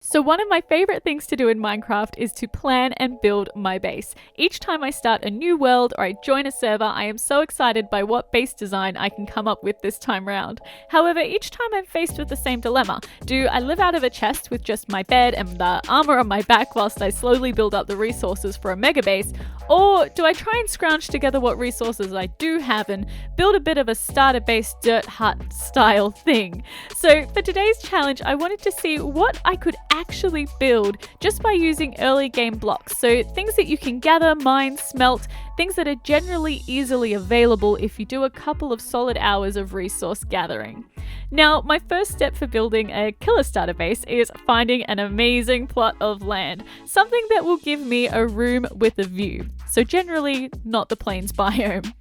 So one of my favorite things to do in Minecraft is to plan and build my base. Each time I start a new world or I join a server, I am so excited by what base design I can come up with this time round. However, each time I'm faced with the same dilemma. Do I live out of a chest with just my bed and the armor on my back whilst I slowly build up the resources for a mega base? Or do I try and scrounge together what resources I do have and build a bit of a starter base dirt hut style thing? So for today's challenge, I wanted to see what I could actually build just by using early game blocks. So things that you can gather, mine, smelt, things that are generally easily available if you do a couple of solid hours of resource gathering. Now, my first step for building a killer starter base is finding an amazing plot of land, something that will give me a room with a view. So generally not the plains biome.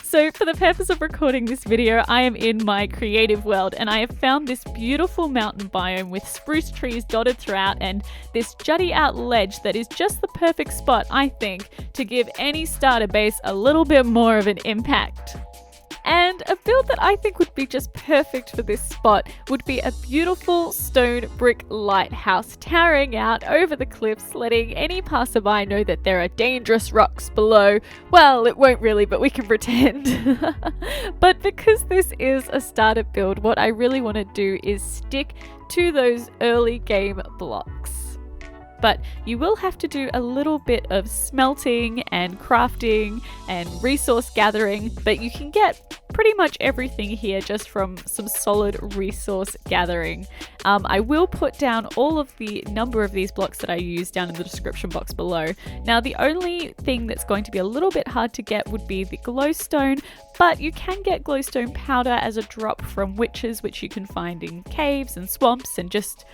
So for the purpose of recording this video, I am in my creative world and I have found this beautiful mountain biome with spruce trees dotted throughout and this jutty out ledge that is just the perfect spot, I think, to give any starter base a little bit more of an impact. And a build that I think would be just perfect for this spot would be a beautiful stone brick lighthouse towering out over the cliffs, letting any passerby know that there are dangerous rocks below. Well, it won't really, but we can pretend. But because this is a starter build, what I really want to do is stick to those early game blocks. But you will have to do a little bit of smelting and crafting and resource gathering, but you can get pretty much everything here just from some solid resource gathering. I will put down all of the number of these blocks that I use down in the description box below. Now, the only thing that's going to be a little bit hard to get would be the glowstone, but you can get glowstone powder as a drop from witches, which you can find in caves and swamps and just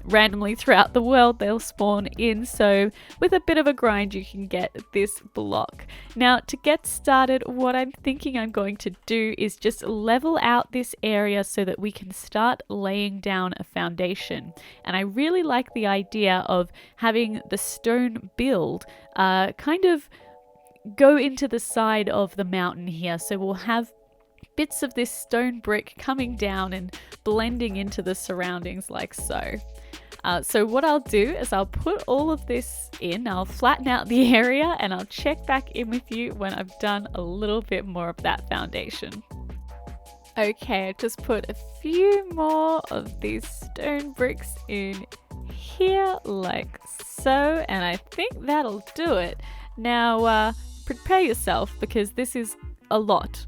randomly throughout the world they'll spawn in, so with a bit of a grind you can get this block. Now, to get started, what I'm thinking I'm going to do is just level out this area so that we can start laying down a foundation. And I really like the idea of having the stone build kind of go into the side of the mountain here, so we'll have bits of this stone brick coming down and blending into the surroundings like so. So what I'll do is I'll put all of this in, I'll flatten out the area and I'll check back in with you when I've done a little bit more of that foundation. Okay, I just put a few more of these stone bricks in here like so, and I think that'll do it. Now prepare yourself because this is a lot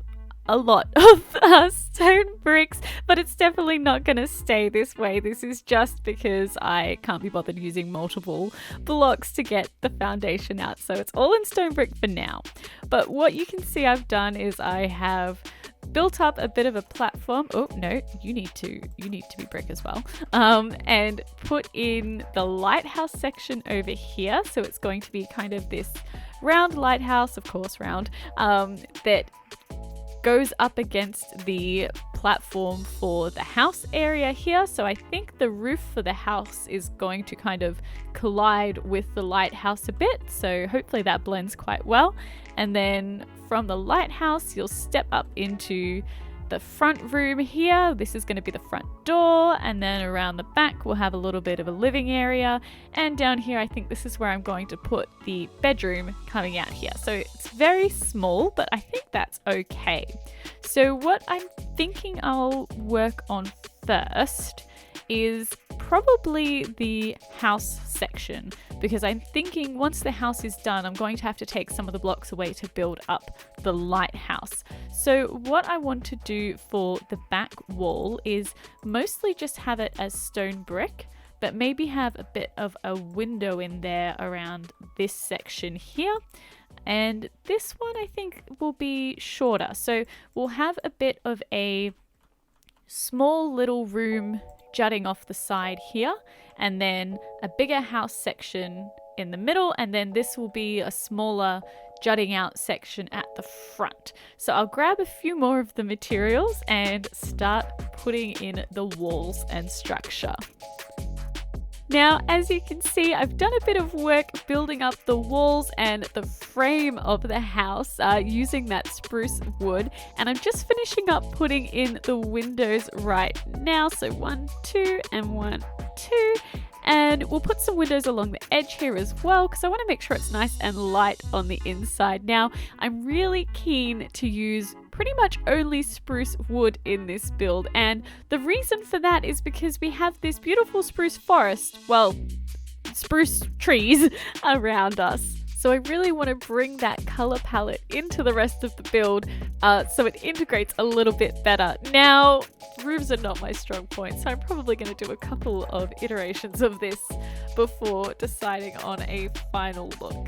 of stone bricks, but it's definitely not going to stay this way. This is just because I can't be bothered using multiple blocks to get the foundation out, so it's all in stone brick for now. But what you can see I've done is I have built up a bit of a platform. Oh no, you need to be brick as well, and put in the lighthouse section over here. So it's going to be kind of this round lighthouse, of course round, that goes up against the platform for the house area here. So I think the roof for the house is going to kind of collide with the lighthouse a bit, so hopefully that blends quite well. And then from the lighthouse you'll step up into the front room here. This is going to be the front door, and then around the back we'll have a little bit of a living area, and down here I think this is where I'm going to put the bedroom coming out here. So it's very small, but I think that's okay. So what I'm thinking I'll work on first is probably the house section, because I'm thinking once the house is done I'm going to have to take some of the blocks away to build up the lighthouse. So what I want to do for the back wall is mostly just have it as stone brick, but maybe have a bit of a window in there around this section here. And this one I think will be shorter, so we'll have a bit of a small little room jutting off the side here, and then a bigger house section in the middle, and then this will be a smaller jutting out section at the front. So I'll grab a few more of the materials and start putting in the walls and structure. Now, as you can see, I've done a bit of work building up the walls and the frame of the house using that spruce wood, and I'm just finishing up putting in the windows right now. So 1, 2, and 1, 2, And we'll put some windows along the edge here as well, because I want to make sure it's nice and light on the inside. Now, I'm really keen to use pretty much only spruce wood in this build, and the reason for that is because we have this beautiful spruce forest, well, spruce trees around us. So I really want to bring that color palette into the rest of the build so it integrates a little bit better. Now, roofs are not my strong point, so I'm probably going to do a couple of iterations of this before deciding on a final look.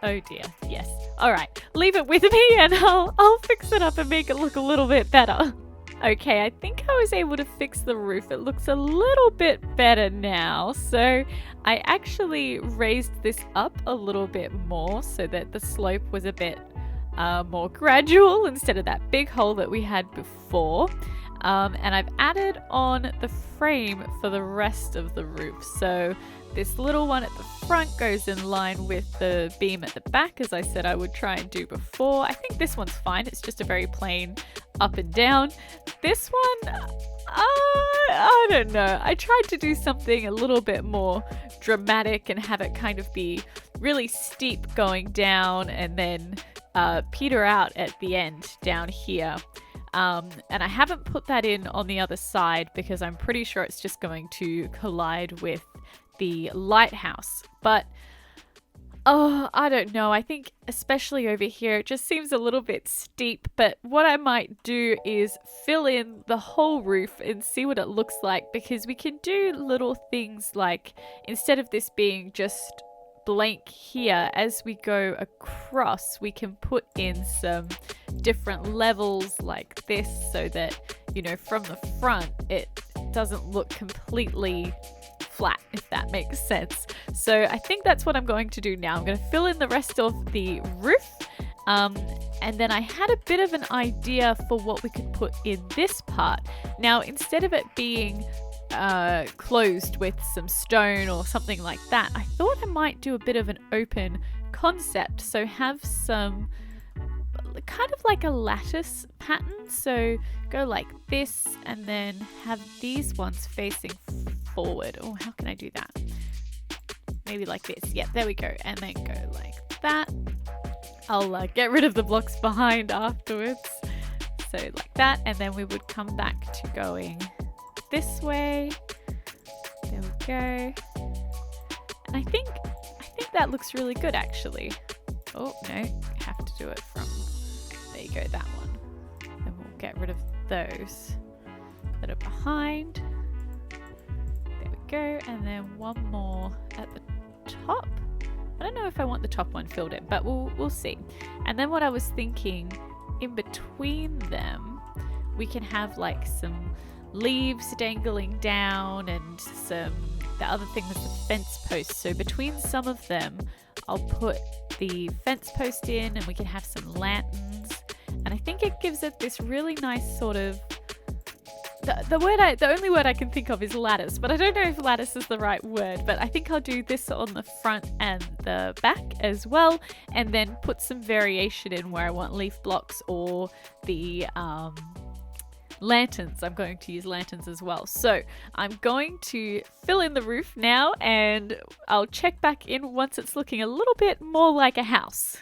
Oh dear, yes. All right, leave it with me and I'll fix it up and make it look a little bit better. Okay, I think I was able to fix the roof. It looks a little bit better now. So I actually raised this up a little bit more so that the slope was a bit more gradual instead of that big hole that we had before. And I've added on the frame for the rest of the roof. So this little one at the front goes in line with the beam at the back, as I said I would try and do before. I think this one's fine. It's just a very plain up and down. This one, I don't know. I tried to do something a little bit more dramatic and have it kind of be really steep going down and then peter out at the end down here. And I haven't put that in on the other side because I'm pretty sure it's just going to collide with the lighthouse. But I don't know. I think especially over here it just seems a little bit steep, but what I might do is fill in the whole roof and see what it looks like, because we can do little things like, instead of this being just blank here, as we go across we can put in some different levels like this so that, you know, from the front it doesn't look completely flat, if that makes sense. So I think that's what I'm going to do now. I'm going to fill in the rest of the roof, and then I had a bit of an idea for what we could put in this part. Now, instead of it being closed with some stone or something like that, I thought I might do a bit of an open concept, so have some kind of like a lattice pattern. So go like this and then have these ones facing forward. Oh, how can I do that? Maybe like this. Yeah, there we go. And then go like that. I'll get rid of the blocks behind afterwards. So like that, and then we would come back to going this way. There we go. And I think that looks really good actually. Oh no, I have to do it from, there you go, that one. Then we'll get rid of those that are behind. There we go, and then one more at the top. I don't know if I want the top one filled in, but we'll see. And then what I was thinking, in between them, we can have like some leaves dangling down and some, the other thing was the fence posts. So between some of them, I'll put the fence post in and we can have some lanterns. And I think it gives it this really nice sort of, the only word I can think of is lattice, but I don't know if lattice is the right word, but I think I'll do this on the front and the back as well, and then put some variation in where I want leaf blocks or the lanterns. I'm going to use lanterns as well. So I'm going to fill in the roof now and I'll check back in once it's looking a little bit more like a house.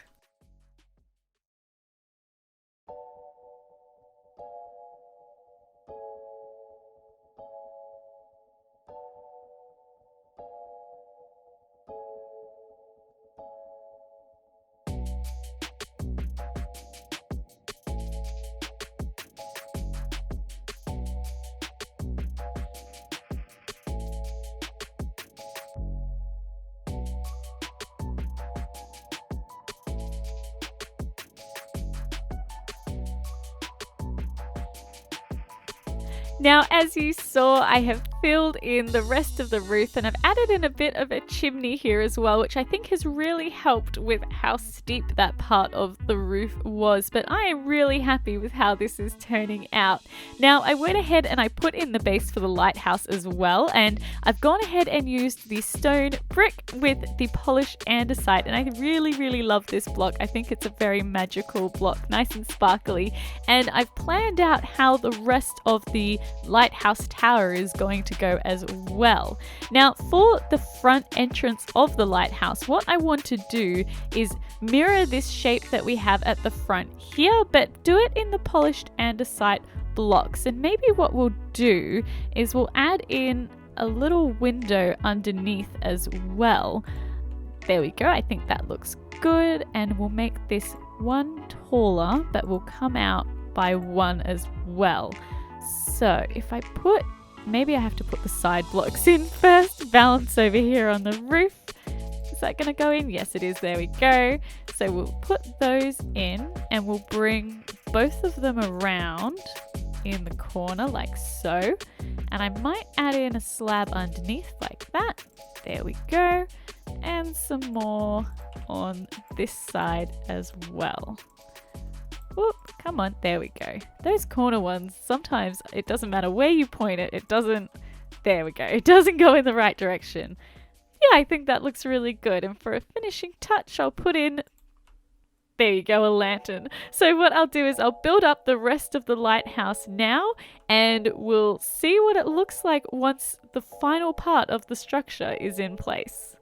Now, as you saw, I have filled in the rest of the roof and I've added in a bit of a chimney here as well, which I think has really helped with how steep that part of the roof was. But I am really happy with how this is turning out. Now, I went ahead and I put in the base for the lighthouse as well, and I've gone ahead and used the stone brick with the polished andesite, and I really love this block. I think it's a very magical block, nice and sparkly, and I've planned out how the rest of the lighthouse tower is going to go as well. Now for the front entrance of the lighthouse, what I want to do is mirror this shape that we have at the front here, but do it in the polished andesite blocks. And maybe what we'll do is we'll add in a little window underneath as well. There we go, I think that looks good, and we'll make this one taller, but will come out by one as well. So if I put, maybe I have to put the side blocks in first, balance over here on the roof. Is that going to go in? Yes, it is. There we go. So we'll put those in and we'll bring both of them around in the corner like so. And I might add in a slab underneath like that. There we go. And some more on this side as well. Whoop, come on, there we go. Those corner ones, sometimes it doesn't matter where you point it, it doesn't, there we go, it doesn't go in the right direction. Yeah, I think that looks really good. And for a finishing touch, I'll put in, there you go, a lantern. So what I'll do is I'll build up the rest of the lighthouse now, and we'll see what it looks like once the final part of the structure is in place.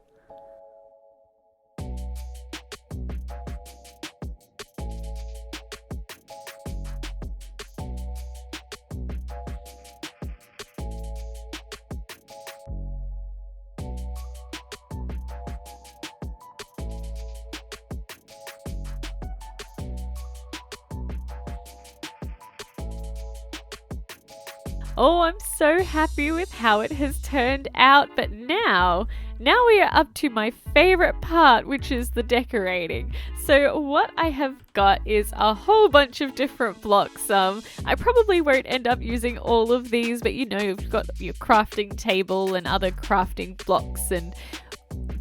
Oh, I'm so happy with how it has turned out, but now we are up to my favorite part, which is the decorating. So what I have got is a whole bunch of different blocks. I probably won't end up using all of these, but you know, you've got your crafting table and other crafting blocks, and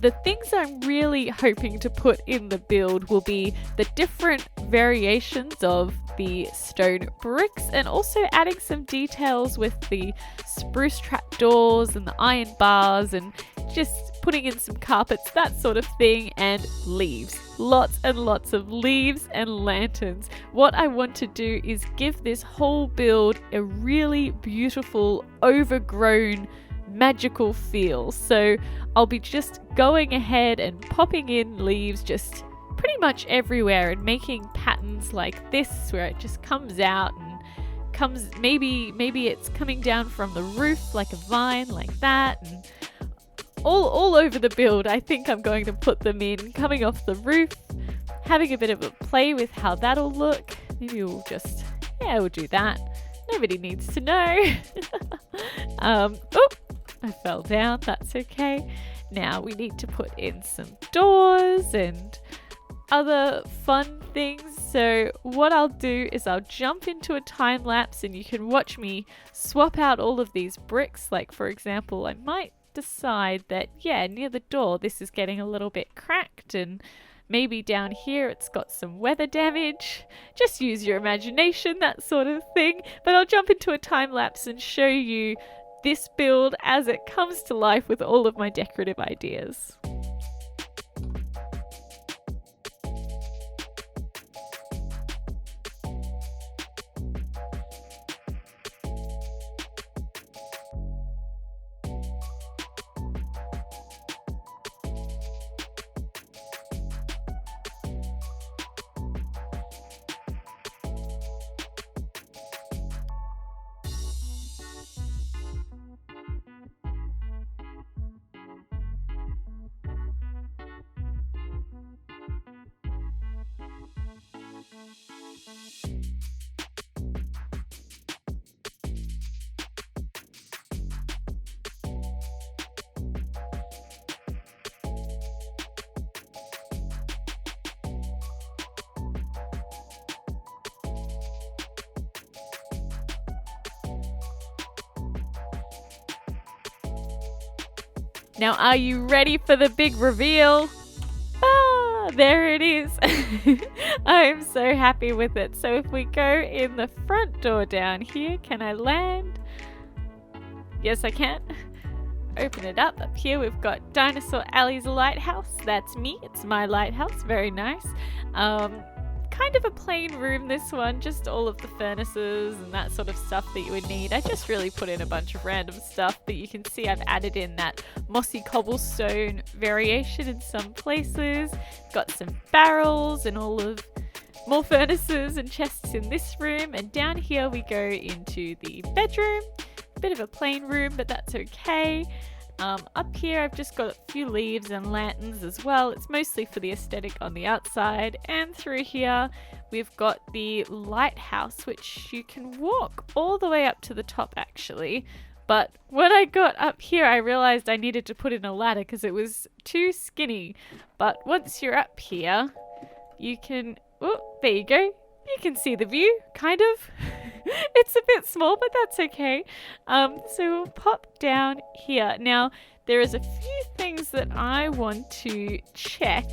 the things I'm really hoping to put in the build will be the different variations of the stone bricks, and also adding some details with the spruce trapdoors and the iron bars, and just putting in some carpets, that sort of thing, and leaves. Lots and lots of leaves and lanterns. What I want to do is give this whole build a really beautiful, overgrown, magical feel. So I'll be just going ahead and popping in leaves just pretty much everywhere and making patterns like this where it just comes out and comes, maybe it's coming down from the roof like a vine like that, and all over the build. I think I'm going to put them in coming off the roof, having a bit of a play with how that'll look. Maybe we'll just, yeah, we'll do that. Nobody needs to know. Oh, I fell down, that's okay. Now we need to put in some doors and other fun things. So what I'll do is I'll jump into a time lapse and you can watch me swap out all of these bricks. Like for example, I might decide that, yeah, near the door this is getting a little bit cracked, and maybe down here it's got some weather damage. Just use your imagination, that sort of thing. But I'll jump into a time lapse and show you this build as it comes to life with all of my decorative ideas. Now, are you ready for the big reveal? Ah, there it is. I'm so happy with it. So if we go in the front door down here, can I land? Yes, I can. Open it up. Up here we've got DinosaurAli's lighthouse. That's me. It's my lighthouse. Very nice. kind of a plain room, this one, just all of the furnaces and that sort of stuff that you would need. I just really put in a bunch of random stuff, but you can see I've added in that mossy cobblestone variation in some places. Got some barrels and all of more furnaces and chests in this room, and down here we go into the bedroom. Bit of a plain room, but that's okay. Up here I've just got a few leaves and lanterns as well. It's mostly for the aesthetic on the outside. And through here we've got the lighthouse, which you can walk all the way up to the top actually. But when I got up here I realized I needed to put in a ladder because it was too skinny. But once you're up here you can, oh, there you go. You can see the view, kind of. It's a bit small, but that's okay. So we'll pop down here. Now, there is a few things that I want to check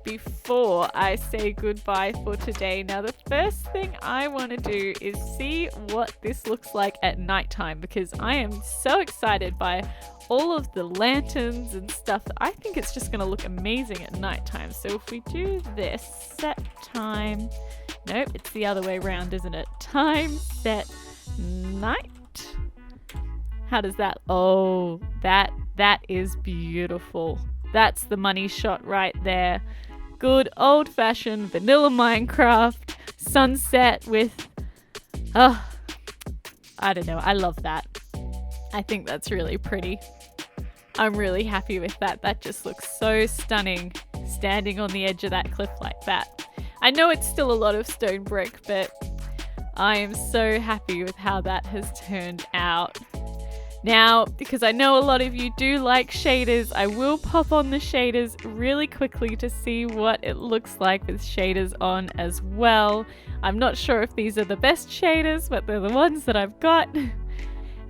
before I say goodbye for today. Now, the first thing I want to do is see what this looks like at nighttime, because I am so excited by all of the lanterns and stuff. I think it's just going to look amazing at nighttime. So if we do this, set time, nope, it's the other way around, isn't it? Time, set, night. How does that? Oh, that is beautiful. That's the money shot right there. Good old-fashioned vanilla Minecraft sunset with, I don't know, I love that. I think that's really pretty. I'm really happy with that. That just looks so stunning, standing on the edge of that cliff like that. I know it's still a lot of stone brick, but I am so happy with how that has turned out. Now, because I know a lot of you do like shaders, I will pop on the shaders really quickly to see what it looks like with shaders on as well. I'm not sure if these are the best shaders, but they're the ones that I've got.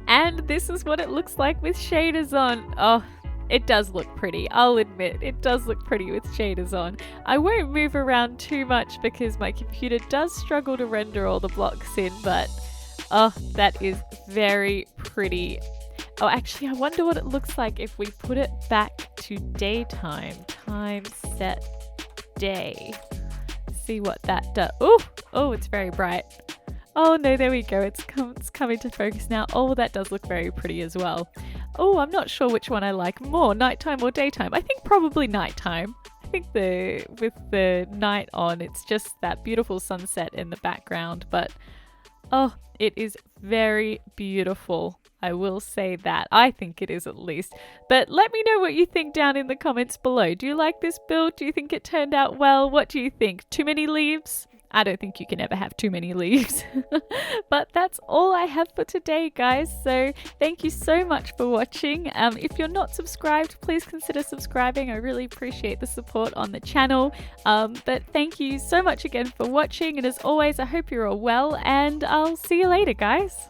And this is what it looks like with shaders on. Oh, it does look pretty. I'll admit, it does look pretty with shaders on. I won't move around too much because my computer does struggle to render all the blocks in, but oh, that is very pretty. Oh, actually, I wonder what it looks like if we put it back to daytime. Time, set, day. See what that does. Oh, it's very bright. Oh no, there we go. It's coming to focus now. Oh, that does look very pretty as well. Oh, I'm not sure which one I like more, nighttime or daytime. I think probably nighttime. I think with the night on, it's just that beautiful sunset in the background. But oh, it is very beautiful. I will say that. I think it is at least. But let me know what you think down in the comments below. Do you like this build? Do you think it turned out well? What do you think? Too many leaves? I don't think you can ever have too many leaves. But that's all I have for today, guys. So thank you so much for watching. If you're not subscribed, please consider subscribing. I really appreciate the support on the channel. But thank you so much again for watching. And as always, I hope you're all well, and I'll see you later, guys.